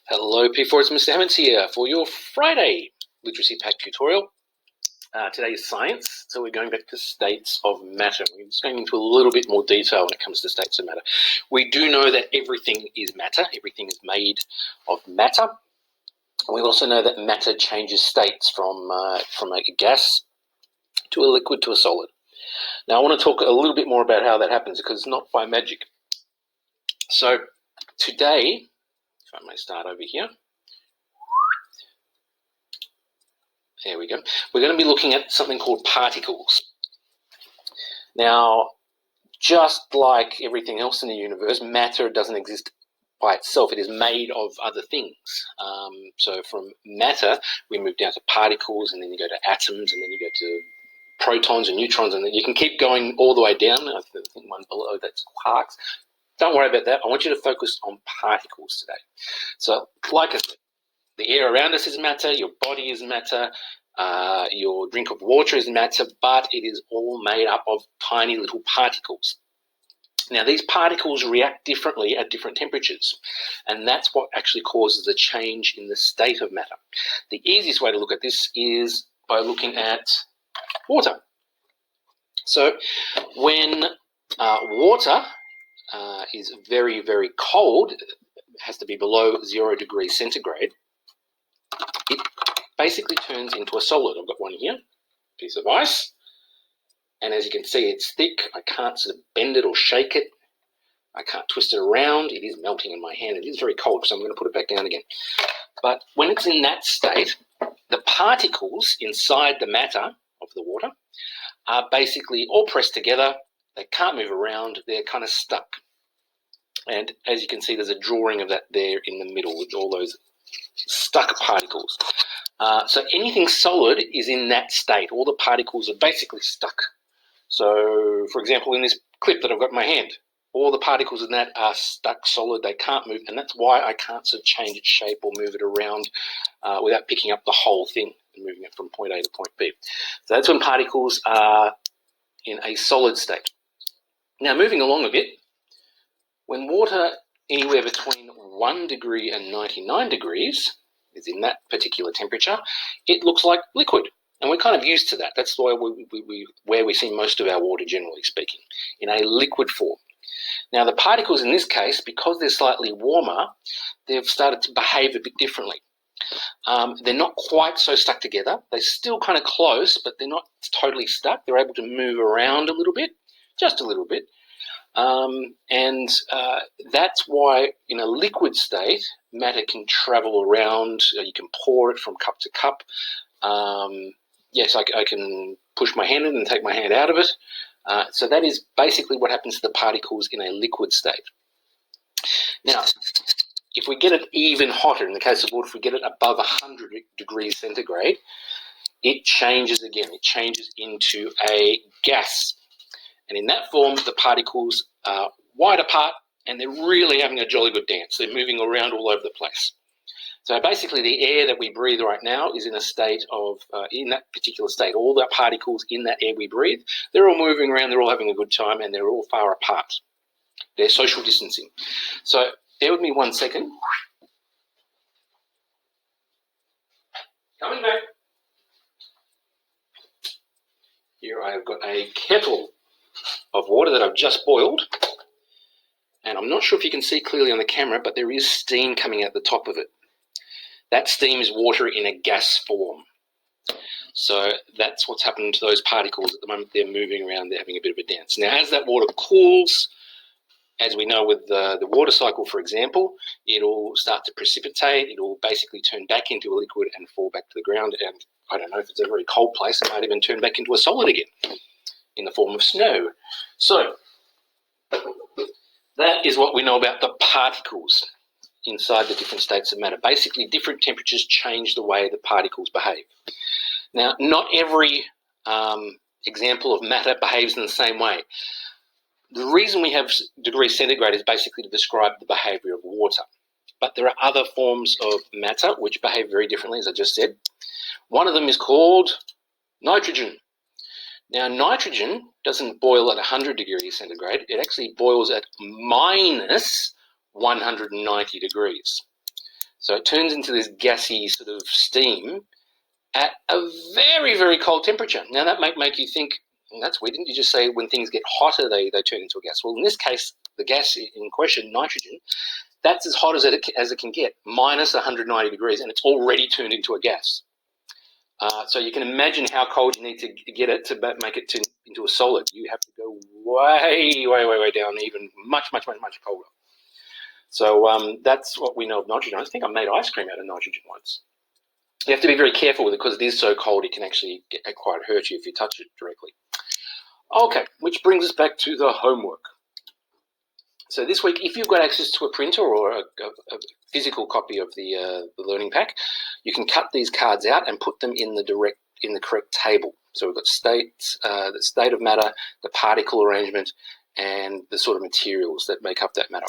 Hello P4, it's Mr. Hammonds here for your Friday Literacy Pack tutorial. Today is science, so we're going back to states of matter. We're just going into a little bit more detail when it comes to states of matter. We do know that everything is matter, everything is made of matter. We also know that matter changes states from a gas to a liquid to a solid. Now I want to talk a little bit more about how that happens because it's not by magic. So today, if I may start over here. There we go. We're going to be looking at something called particles. Now, just like everything else in the universe, matter doesn't exist by itself. It is made of other things. So from matter, we move down to particles, and then you go to atoms, and then you go to protons and neutrons, and then you can keep going all the way down. I think one below that's quarks. Don't worry about that. I want you to focus on particles today. So, like I said, the air around us is matter, your body is matter, your drink of water is matter, but it is all made up of tiny little particles. Now, these particles react differently at different temperatures, and that's what actually causes the change in the state of matter. The easiest way to look at this is by looking at water. So when water is very, very cold, it has to be below 0 degrees centigrade, it basically turns into a solid. I've got one here, piece of ice, and as you can see, it's thick. I can't sort of bend it or shake it. I can't twist it around. It is melting in my hand. It is very cold, so I'm going to put it back down again. But when it's in that state, the particles inside the matter of the water are basically all pressed together. They can't move around. They're kind of stuck. And as you can see, there's a drawing of that there in the middle with all those stuck particles. So anything solid is in that state. All the particles are basically stuck. So, for example, in this clip that I've got in my hand, all the particles in that are stuck solid. They can't move, and that's why I can't sort of change its shape or move it around without picking up the whole thing and moving it from point A to point B. So that's when particles are in a solid state. Now, moving along a bit, when water anywhere between 1 degree and 99 degrees is in that particular temperature, it looks like liquid. And we're kind of used to that. That's why where we see most of our water, generally speaking, in a liquid form. Now, the particles in this case, because they're slightly warmer, they've started to behave a bit differently. They're not quite so stuck together. They're still kind of close, but they're not totally stuck. They're able to move around a little bit, just a little bit. That's why in a liquid state, matter can travel around. You can pour it from cup to cup. Yes, I can push my hand in and take my hand out of it. So that is basically what happens to the particles in a liquid state. Now, if we get it even hotter, in the case of water, if we get it above 100 degrees centigrade, it changes again. It changes into a gas. And in that form, the particles are wide apart and they're really having a jolly good dance. They're moving around all over the place. So basically the air that we breathe right now is in a state of, in that particular state, all the particles in that air we breathe, they're all moving around, they're all having a good time, and they're all far apart. They're social distancing. So bear with me 1 second. Coming back. Here I have got a kettle of water that I've just boiled, and I'm not sure if you can see clearly on the camera, but there is steam coming out the top of it. That steam is water in a gas form. So that's what's happening to those particles at the moment. They're moving around, they're having a bit of a dance. Now, as that water cools, as we know with the water cycle, for example, it'll start to precipitate, it'll basically turn back into a liquid and fall back to the ground, and I don't know, if it's a very cold place, it might even turn back into a solid again in the form of snow. So that is what we know about the particles inside the different states of matter. Basically, different temperatures change the way the particles behave. Now, not every example of matter behaves in the same way. The reason we have degrees centigrade is basically to describe the behaviour of water. But there are other forms of matter which behave very differently, as I just said. One of them is called nitrogen. Now, nitrogen doesn't boil at 100 degrees centigrade. It actually boils at minus 190 degrees. So it turns into this gassy sort of steam at a very, very cold temperature. Now that might make you think, that's weird, didn't you just say when things get hotter, they turn into a gas? Well, in this case, the gas in question, nitrogen, that's as hot as it can get, minus 190 degrees, and it's already turned into a gas. So you can imagine how cold you need to get it to make it into a solid. You have to go way, way, way, way down, even much, much, much, much colder. So that's what we know of nitrogen. I think I made ice cream out of nitrogen once. You have to be very careful with it because it is so cold it can actually quite hurt you if you touch it directly. Okay, which brings us back to the homework. So this week, if you've got access to a printer or a physical copy of the learning pack, you can cut these cards out and put them in the correct table. So we've got the state of matter, the particle arrangement, and the sort of materials that make up that matter.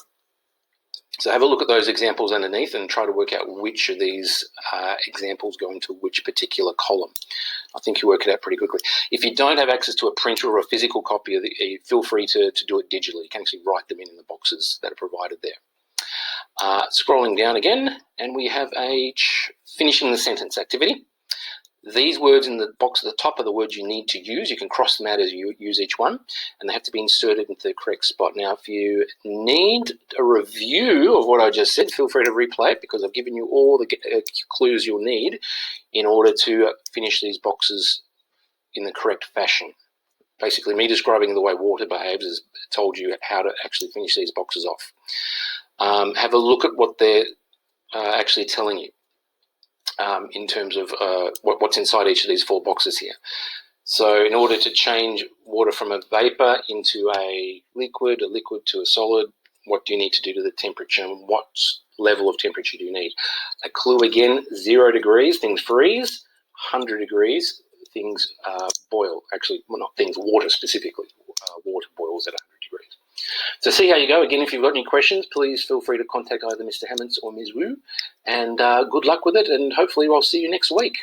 So have a look at those examples underneath and try to work out which of these examples go into which particular column. I think you work it out pretty quickly. If you don't have access to a printer or a physical copy of feel free to do it digitally. You can actually write them in the boxes that are provided there. Scrolling down again, and we have a finishing the sentence activity. These words in the box at the top are the words you need to use. You can cross them out as you use each one, and they have to be inserted into the correct spot. Now, if you need a review of what I just said, feel free to replay it because I've given you all the clues you'll need in order to finish these boxes in the correct fashion. Basically, me describing the way water behaves has told you how to actually finish these boxes off. Have a look at what they're actually telling you. In terms of what's inside each of these 4 boxes here. So in order to change water from a vapor into a liquid to a solid, what do you need to do to the temperature and what level of temperature do you need? A clue again, 0 degrees, things freeze, 100 degrees, things boil. Actually, well, not things, water specifically. Water boils at 100 degrees. So see how you go. Again, if you've got any questions, please feel free to contact either Mr. Hammonds or Ms. Wu. And good luck with it, and hopefully I'll see you next week.